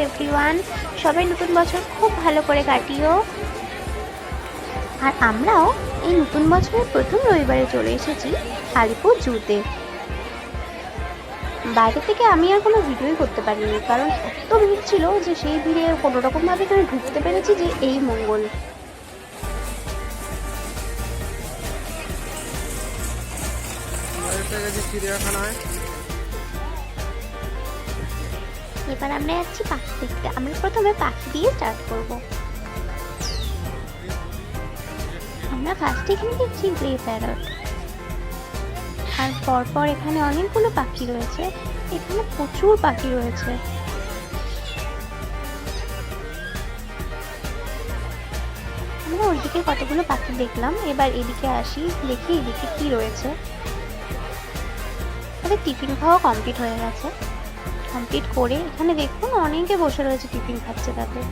Everyone, সবাই নতুন বছর খুব ভালো করে কাটিও। আর আমরাও এই নতুন বছরের প্রথম রবিবারে চলে এসেছি আলিপুর জুতে। বাইরে থেকে আমি আর কোনো ভিডিওই করতে পারিনি, কারণ এত ভিড় ছিল যে সেই ভিড়ে কোনো রকমভাবে এখানে ঢুকতে পেরেছি যে এই মঙ্গল। এবার আমরা যাচ্ছি পাখি দেখতে। আমরা প্রথমে পাখি দিয়ে স্টার্ট করব। আমরা ফার্স্টে এখানে দেখছি গ্রে প্যারট, আর পরপর এখানে অনেকগুলো পাখি রয়েছে। এখানে প্রচুর পাখি রয়েছে। আমরা ওইদিকে কতগুলো পাখি দেখলাম, এবার এদিকে আসি, দেখি এদিকে কি রয়েছে। তাদের টিফিন খাওয়া কমপ্লিট হয়ে গেছে। কমপ্লিট করে এখানে দেখুন অনেকে বসে রয়েছে, টিফিন খাচ্ছে তাদের।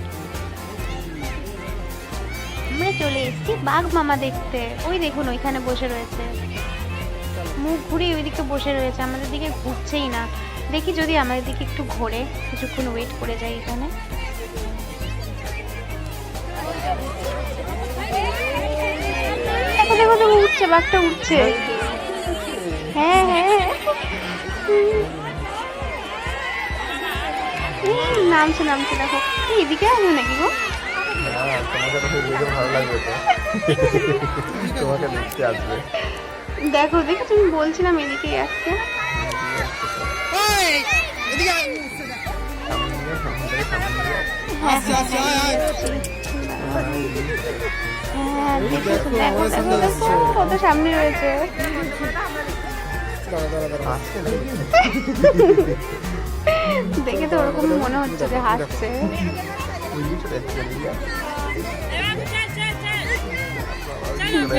আমরা চলে এসেছি বাঘ মামা দেখতে। ওই দেখুন ওইখানে বসে রয়েছে, মুখ ঘুরিয়ে ওইদিকে বসে রয়েছে, আমাদের দিকে ঘুরছেই না। দেখি যদি আমাদের দিকে একটু ঘোরে, কিছুক্ষণ ওয়েট করে যাই এখানে। দেখো দেখো দেখো, উঠছে, বাঘটা উঠছে। হ্যাঁ হ্যাঁ, নামছে নামছে, দেখো এদিকে আসবে নাকি গো? দেখো দেখো, তুমি বলছিলাম এদিকেই আসছে। দেখো দেখো দেখো, কত সামনে রয়েছে। দেখে তো ওরকম মনে হচ্ছে যে হাসছে।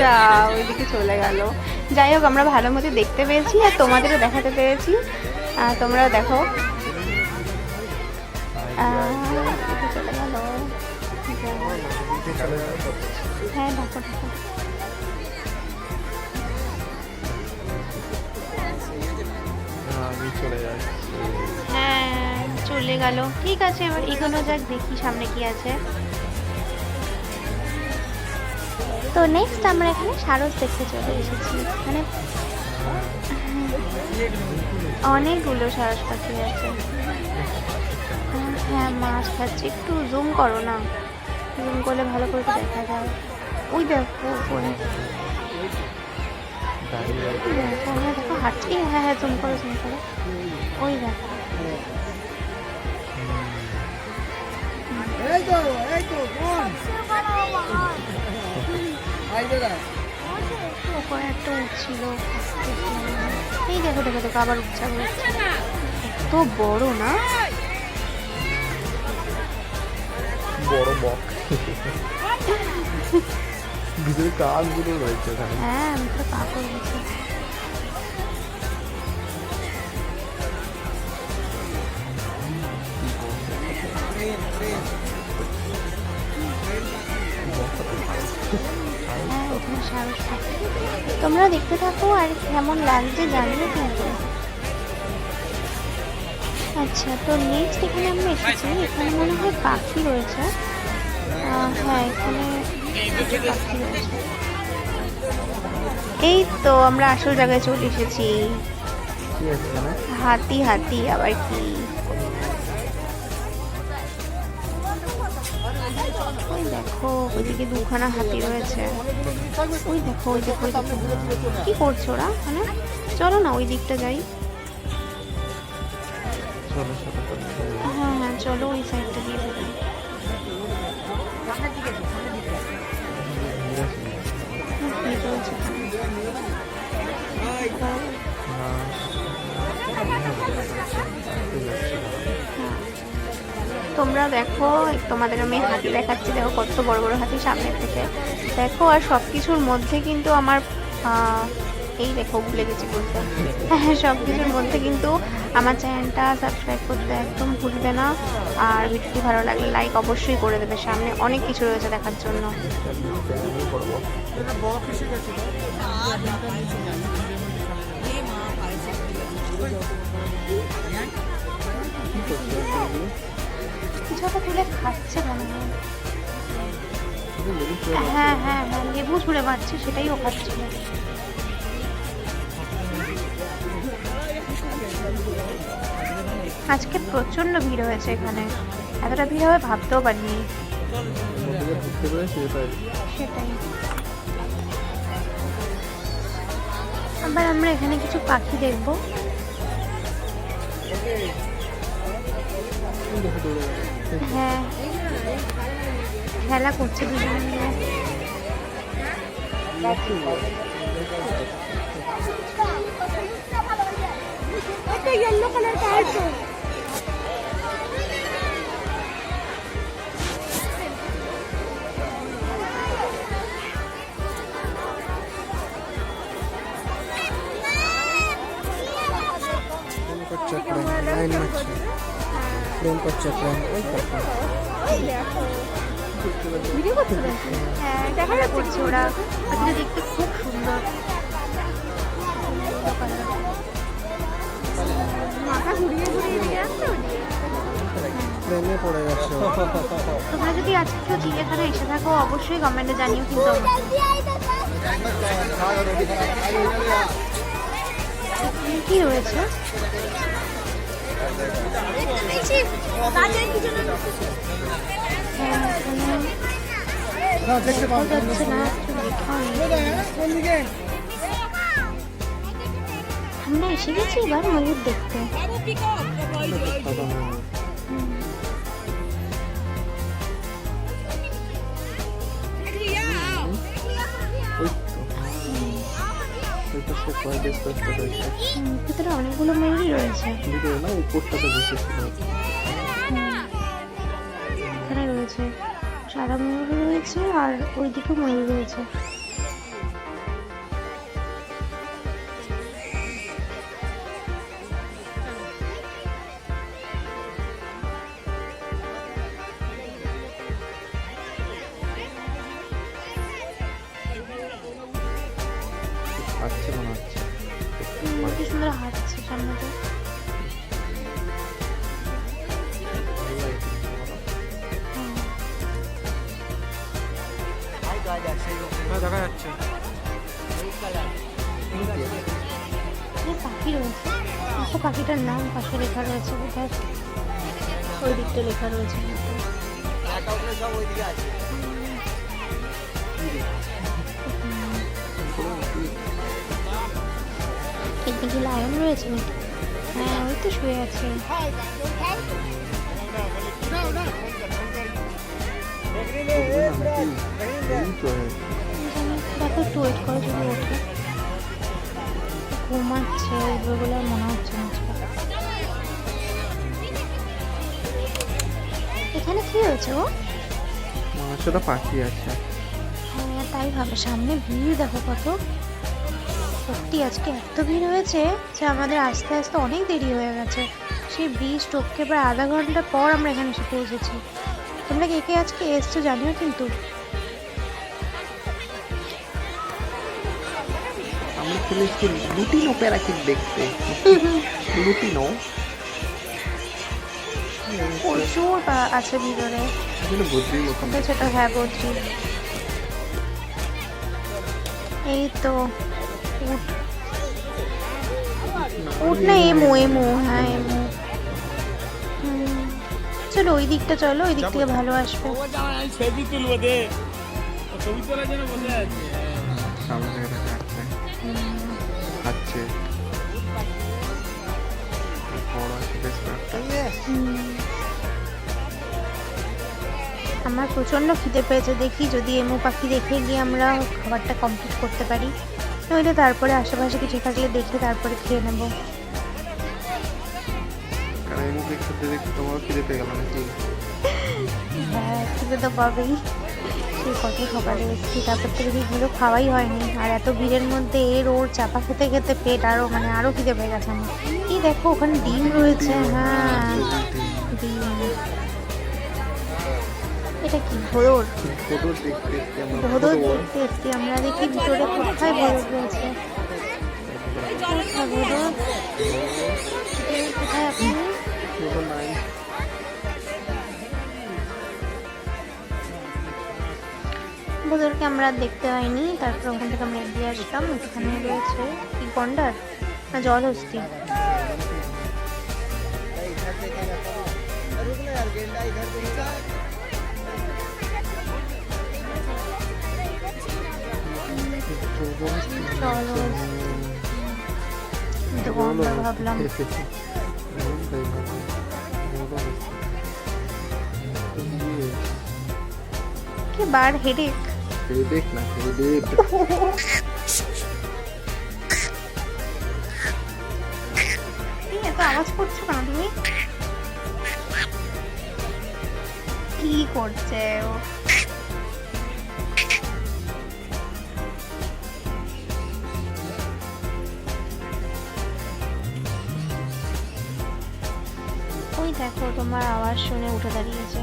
যা ওইদিকে চলে গেল। যাই হোক, আমরা ভালো মতো দেখতে পেয়েছি আর তোমাদেরও দেখাতে পেরেছি। তোমরাও দেখো। চলে গেল। হ্যাঁ দেখো দেখো, হ্যাঁ চলে গেল। ঠিক আছে, এবার এগোনো যাক, দেখি সামনে কি আছে। তো নেক্সট আমরা এখানে সারস দেখতে চলে এসেছি। এখানে অনেকগুলো সারস পাখি আছে। হ্যাঁ মাছ খাচ্ছে, একটু জুম করো না, জুম করলে ভালো করে দেখা যায়। ওই দেখো উপরে, দেখো হ্যাঁ দেখো হাঁটছে। হ্যাঁ হ্যাঁ, জুম করো জুম করো, ওই দেখো। ওপরে একটা উঠছিল, এই দেখো দেখো দেখো, আবার উঠছে আবার উঠছে। এত বড় না, বড় বক, ভিতরে কাকগুলো রয়েছে। হ্যাঁ ভিতরে কাক রয়েছে। তোমরা দেখতে থাকো আর কেমন লাগছে জানিও কিন্তু। আচ্ছা, তো নেক্সট এখানে আমরা এসেছি, এখানে মনে হয় পাখি রয়েছে। হ্যাঁ এখানে পাখি রয়েছে। এই তো আমরা আসল জায়গায় চলে এসেছি। হাতি হাতি আবার কি, ওই দেখো ওইদিকে দুখানা হাতি রয়েছে। ওই দেখো ওই দেখো ওই দেখো, কি করছো ওরা? মানে চলো না ওই দিকটা যাই। হ্যাঁ হ্যাঁ চলো, ওই সাইডটা দিয়ে যাই। তোমরা দেখো, তোমাদের আমি হাতি দেখাচ্ছি, দেখো কত বড় বড় হাতি সামনে থেকে দেখো। আর সব কিছুর মধ্যে কিন্তু আমার এই দেখো ভুলে গেছি বলতে, হ্যাঁ সব কিছুর মধ্যে কিন্তু আমার চ্যানেলটা সাবস্ক্রাইব করতে একদম ভুলবে না। আর ভিডিওটি ভালো লাগলে লাইক অবশ্যই করে দেবে, সামনে অনেক কিছু রয়েছে দেখার জন্য। কিছু একটা তুলে খাচ্ছে মনে হয়। শুধু লেবু খেয়ে যাচ্ছে। হ্যাঁ হ্যাঁ হ্যাঁ, লেবু ছুঁড়ে মারছে, সেটাই ও খাচ্ছিল। আজকে প্রচন্ড ভিড় হয়েছে এখানে, এতটা ভিড় হবে ভাবতেও পারিনি। মধ্যে ঢুকতে পেরেছি এটাই। সেটাই। আবার আমরা এখানে কিছু পাখি দেখবো। হ্যাঁ, খেলা করছে দুজনে মিলে। येलो कलर का है तो ভিডিও করছে নাকি? হ্যাঁ, দেখা যাচ্ছে ওরা পাখিটা দেখতে খুব সুন্দর। মাথা ঘুরিয়ে ঘুরিয়ে দিয়ে আসছে। প্লেনে পড়ে গেছে। তোমরা যদি আজকে কেউ চিড়িয়াখানা এসে থাকো অবশ্যই কমেন্টে জানিও কিন্তু আমাকে। কি রয়েছে? আমরা এসে গেছি এবার ময়ূর দেখতে। ভিতরে অনেকগুলো ময়ূরই রয়েছে। ভিতরে না উপরটাতে বসেছিল। এখানে রয়েছে সাদা ময়ূর রয়েছে আর ওইদিকে ময়ূর রয়েছে। হাঁটছে মনে হচ্ছে। কি সুন্দর হাঁটছে সামনে দিয়ে। দেখা যাচ্ছে। পাখি রয়েছে, পাখিটার নাম পাশে লেখা রয়েছে, ওই দিকটা লেখা রয়েছে। এদিকে লায়ন রয়েছে নাকি? হ্যাঁ, ওই তো শুয়ে আছে। দেখো একটু ওয়েট করে যদি ওঠে। ঘুমাচ্ছে উঠবে বলে আর মনে হচ্ছে না। এখানে কি হয়েছে ও? সেটা পাখি আছে। হ্যাঁ, তাই ভাবে। সামনে ভিড় দেখো কত। সত্যি আজকে এত ভিড় হয়েছে যে আমাদের আস্তে আস্তে অনেক দেরি হয়ে গেছে। সেই ব্রিজ টপকে প্রায় আধা ঘন্টা পর আমরা এখানে এসে পৌঁছেছি। তোমরা কে কে আজকে এসছো জানিও কিন্তু। আমি চলেছি লুটিনো প্যারাকিট দেখতে। লুটিনো প্রচুর আছে ভিতরে। বদ্রির মতন। সেটা হ্যাঁ বদ্রি। এই তো উঠ উঠ না, এমো এমো, হ্যাঁ এমো। চলো ওই দিকটা চলো, ওই দিক থেকে ভালো আসবে। ছবি তুলবো দে, ছবি তোলার জন্য বসে আছে। সামনে থেকে দেখা যাচ্ছে। খাচ্ছে। বড় আছে বেশ কয়েকটা। আমার প্রচন্ড খিদে পেয়েছে, দেখি যদি এমু পাখি দেখে গিয়ে আমরা খাবারটা কমপ্লিট করতে পারি, নইলে তারপরে আশেপাশে কিছু থাকলে দেখে তারপরে খেয়ে নেবো। কারণ এই মুখে খেতে দেখতে তোমার খিদে পেয়ে গেল নাকি? হ্যাঁ, খিদে তো পাবেই। সেই কত সকালে এসেছি, তারপর থেকে ভিড়গুলো খাওয়াই হয়নি। আর এত ভিড়ের মধ্যে ওর চাপা খেতে খেতে পেট আরো আরো খিদে পেয়ে গেছে আমার। কি দেখো ওখানে ডিম রয়েছে। হ্যাঁ, ডিম। এটা কি ভোদর? ভোদর দেখতে ভোদর দেখতে এসছি আমরা। দেখি ভিতরে কোথায় ভোদর রয়েছে। ভোদর কোথায় আপনি? ওদেরকে আমরা আর দেখতে পাইনি। তারপর ওখান থেকে আমরা এগিয়ে আসলাম। এখানে রয়েছে কি গন্ডার না জলহস্তি। তো গন্ডার ভাবলাম। কি বার হেডেক দেখ না দেখ এত আওয়াজ করছো কেন তুমি? কি করছে ও? ওই দেখো তোমার আওয়াজ শুনে উঠে দাঁড়িয়েছে,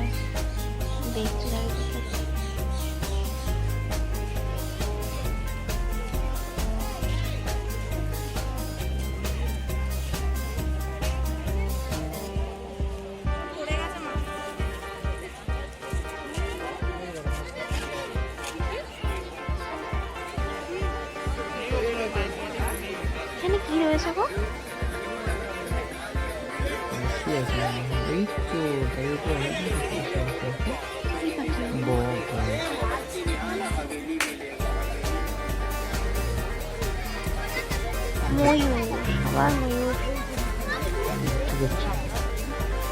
দেখছি চারিদিকে। এখানে কি রয়েছে গো? এই তো তাই তো অনেক কি পাখি? ময়ূর, আবার ময়ূর।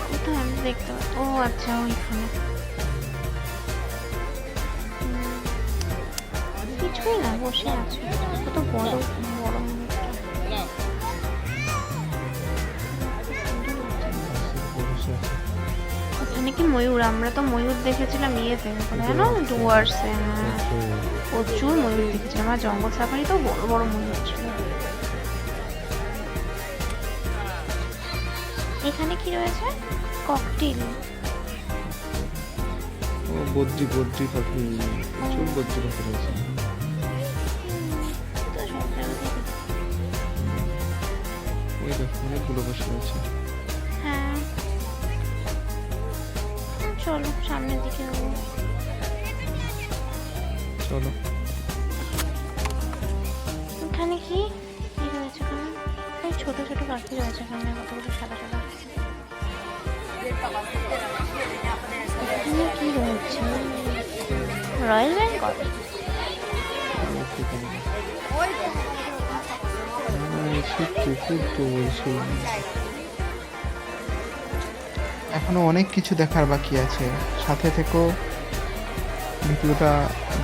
কোথায় আমি দেখতে ও আচ্ছা ওইখানে। কিছুই না, বসে আছে। কত বড় বড় ময়ূরটা। ওখানে কি ময়ূর? আমরা তো ময়ূর দেখেছিলাম ইয়েতে, কোথায় না ডুয়ার্সে। প্রচুর ময়ূর দেখেছিলাম। আর জঙ্গল সাফারি তো বড় বড় ময়ূর ছিল। এখানে কি রয়েছে? ককটেল। ও বদ্রি বদ্রি পাখি, প্রচুর বদ্রি পাখি রয়েছে। তো সব জায়গাতেই দেখি। ওই দেখো অনেকগুলো বসে রয়েছে। হ্যাঁ চলো সামনের দিকে যাবো। চলো এখানে কি কি রয়েছে? এখানে এই ছোট ছোট পাখি রয়েছে। এখানে কতগুলো সাদা সাদা। এখানে কি রয়েছে? রয়্যাল বেঙ্গল। এখনো অনেক কিছু দেখার বাকি আছে, সাথে থেকো, ভিডিওটা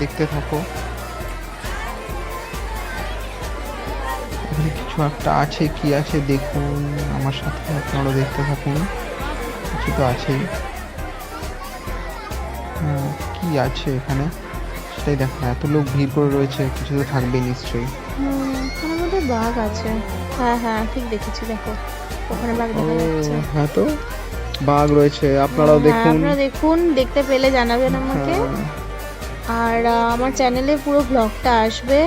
দেখতে থাকো। এখানে কিছু একটা আছে, কি আছে দেখুন, আমার সাথে আপনারা দেখতে থাকুন। কিছু তো আছেই। কি আছে এখানে সেটাই দেখো। এত লোক ভিড় করে রয়েছে, কিছু তো থাকবে নিশ্চয়ই। ওখানে মধ্যে বাঘ আছে। হ্যাঁ হ্যাঁ ঠিক দেখেছি, দেখো ওখানে বাঘ দেখা যাচ্ছে। হ্যাঁ তো বাঘ রয়েছে, আপনারাও দেখুন। আপনারা দেখুন, দেখতে পেলে জানাবেন আমাকে। আর আমার চ্যানেলে পুরো ব্লগটা আসবে,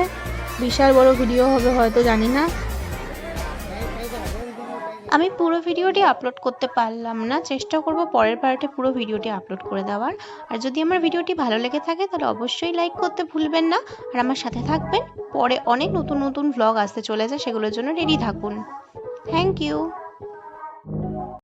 বিশাল বড় ভিডিও হবে হয়তো, জানি না। আমি পুরো ভিডিওটি আপলোড করতে পারলাম না, চেষ্টা করব পরের পার্টে পুরো ভিডিওটি আপলোড করে দেওয়ার। আর যদি আমার ভিডিওটি ভালো লেগে থাকে তাহলে অবশ্যই লাইক করতে ভুলবেন না, আর আমার সাথে থাকবেন। পরে অনেক নতুন নতুন ভ্লগ আসতে চলেছে, সেগুলোর জন্য রেডি থাকুন। Thank you.